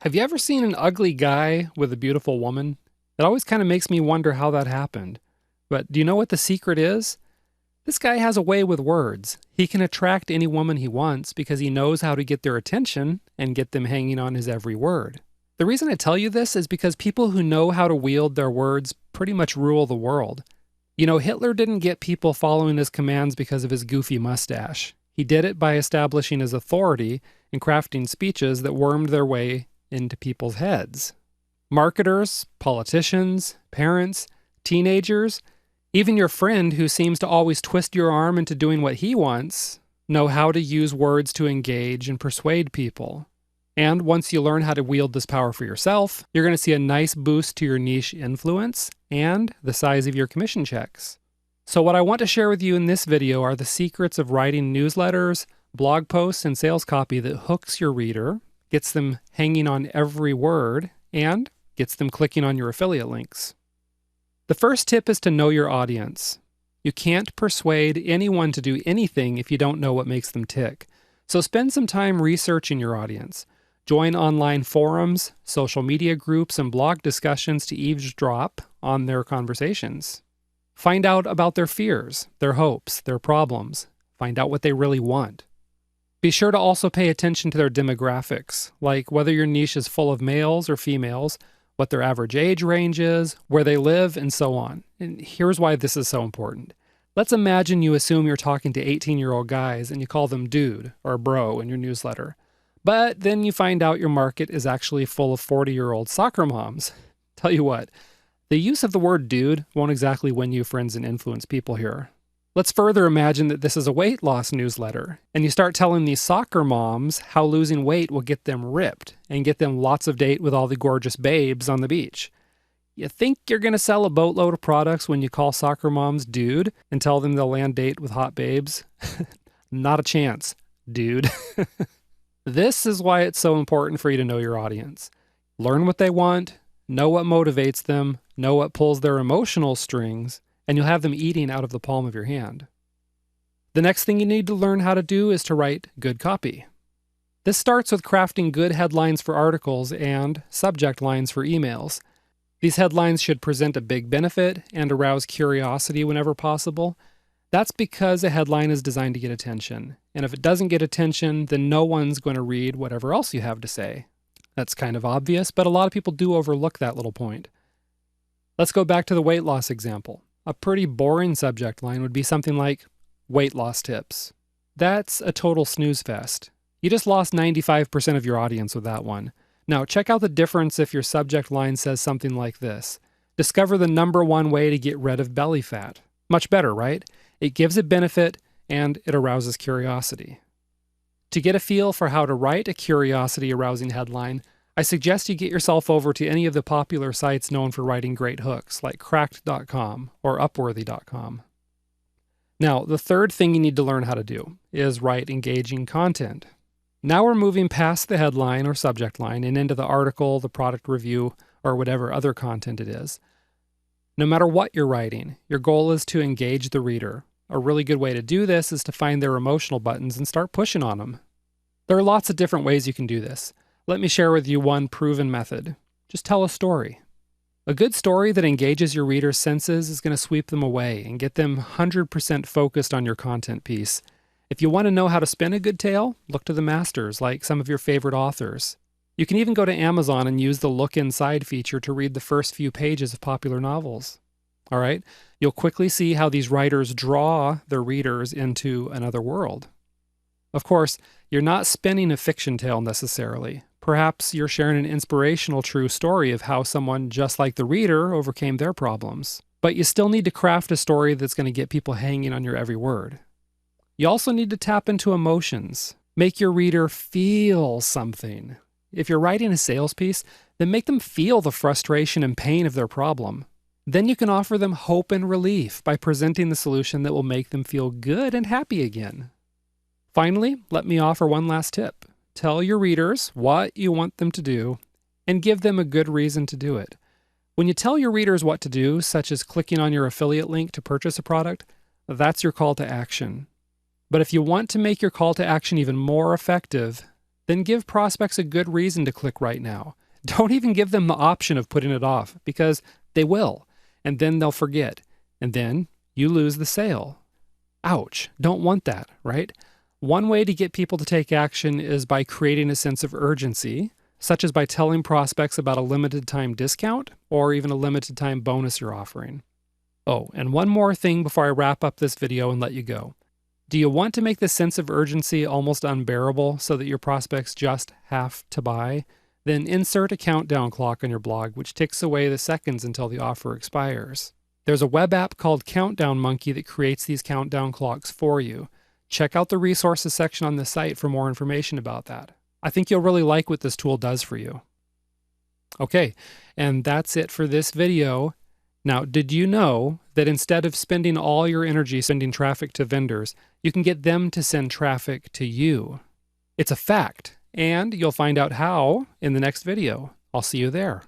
Have you ever seen an ugly guy with a beautiful woman? It always kind of makes me wonder how that happened. But do you know what the secret is? This guy has a way with words. He can attract any woman he wants because he knows how to get their attention and get them hanging on his every word. The reason I tell you this is because people who know how to wield their words pretty much rule the world. You know, Hitler didn't get people following his commands because of his goofy mustache. He did it by establishing his authority and crafting speeches that wormed their way into people's heads. Marketers, politicians, parents, teenagers, even your friend who seems to always twist your arm into doing what he wants, know how to use words to engage and persuade people. And once you learn how to wield this power for yourself, you're going to see a nice boost to your niche influence and the size of your commission checks. So what I want to share with you in this video are the secrets of writing newsletters, blog posts, and sales copy that hooks your reader, gets them hanging on every word, and gets them clicking on your affiliate links. The first tip is to know your audience. You can't persuade anyone to do anything if you don't know what makes them tick. So spend some time researching your audience. Join online forums, social media groups, and blog discussions to eavesdrop on their conversations. Find out about their fears, their hopes, their problems. Find out what they really want. Be sure to also pay attention to their demographics, like whether your niche is full of males or females, what their average age range is, where they live, and so on. And here's why this is so important. Let's imagine you assume you're talking to 18-year-old guys and you call them dude or bro in your newsletter. But then you find out your market is actually full of 40-year-old soccer moms. Tell you what, the use of the word dude won't exactly win you friends and influence people here. Let's further imagine that this is a weight loss newsletter, and you start telling these soccer moms how losing weight will get them ripped and get them lots of date with all the gorgeous babes on the beach. You think you're going to sell a boatload of products when you call soccer moms dude and tell them they'll land date with hot babes? Not a chance, dude. This is why it's so important for you to know your audience. Learn what they want, know what motivates them, know what pulls their emotional strings, and you'll have them eating out of the palm of your hand. The next thing you need to learn how to do is to write good copy. This starts with crafting good headlines for articles and subject lines for emails. These headlines should present a big benefit and arouse curiosity whenever possible. That's because a headline is designed to get attention, and if it doesn't get attention, then no one's going to read whatever else you have to say. That's kind of obvious, but a lot of people do overlook that little point. Let's go back to the weight loss example. A pretty boring subject line would be something like, weight loss tips. That's a total snooze fest. You just lost 95% of your audience with that one. Now, check out the difference if your subject line says something like this. Discover the #1 way to get rid of belly fat. Much better, right? It gives a benefit and it arouses curiosity. To get a feel for how to write a curiosity-arousing headline, I suggest you get yourself over to any of the popular sites known for writing great hooks, like cracked.com or upworthy.com. Now, the third thing you need to learn how to do is write engaging content. Now we're moving past the headline or subject line and into the article, the product review, or whatever other content it is. No matter what you're writing, your goal is to engage the reader. A really good way to do this is to find their emotional buttons and start pushing on them. There are lots of different ways you can do this. Let me share with you one proven method. Just tell a story. A good story that engages your reader's senses is going to sweep them away and get them 100% focused on your content piece. If you want to know how to spin a good tale, look to the masters, like some of your favorite authors. You can even go to Amazon and use the Look Inside feature to read the first few pages of popular novels. All right? You'll quickly see how these writers draw their readers into another world. Of course, you're not spinning a fiction tale necessarily. Perhaps you're sharing an inspirational true story of how someone just like the reader overcame their problems. But you still need to craft a story that's going to get people hanging on your every word. You also need to tap into emotions. Make your reader feel something. If you're writing a sales piece, then make them feel the frustration and pain of their problem. Then you can offer them hope and relief by presenting the solution that will make them feel good and happy again. Finally, let me offer one last tip. Tell your readers what you want them to do and give them a good reason to do it. When you tell your readers what to do, such as clicking on your affiliate link to purchase a product, that's your call to action. But if you want to make your call to action even more effective, then give prospects a good reason to click right now. Don't even give them the option of putting it off, because they will, and then they'll forget, and then you lose the sale. Ouch, don't want that, right? One way to get people to take action is by creating a sense of urgency, such as by telling prospects about a limited time discount or even a limited time bonus you're offering. Oh, and one more thing before I wrap up this video and let you go. Do you want to make the sense of urgency almost unbearable so that your prospects just have to buy? Then insert a countdown clock on your blog, which ticks away the seconds until the offer expires. There's a web app called Countdown Monkey that creates these countdown clocks for you. Check out the resources section on the site for more information about that. I think you'll really like what this tool does for you. Okay, and that's it for this video. Now, did you know that instead of spending all your energy sending traffic to vendors, you can get them to send traffic to you? It's a fact, and you'll find out how in the next video. I'll see you there.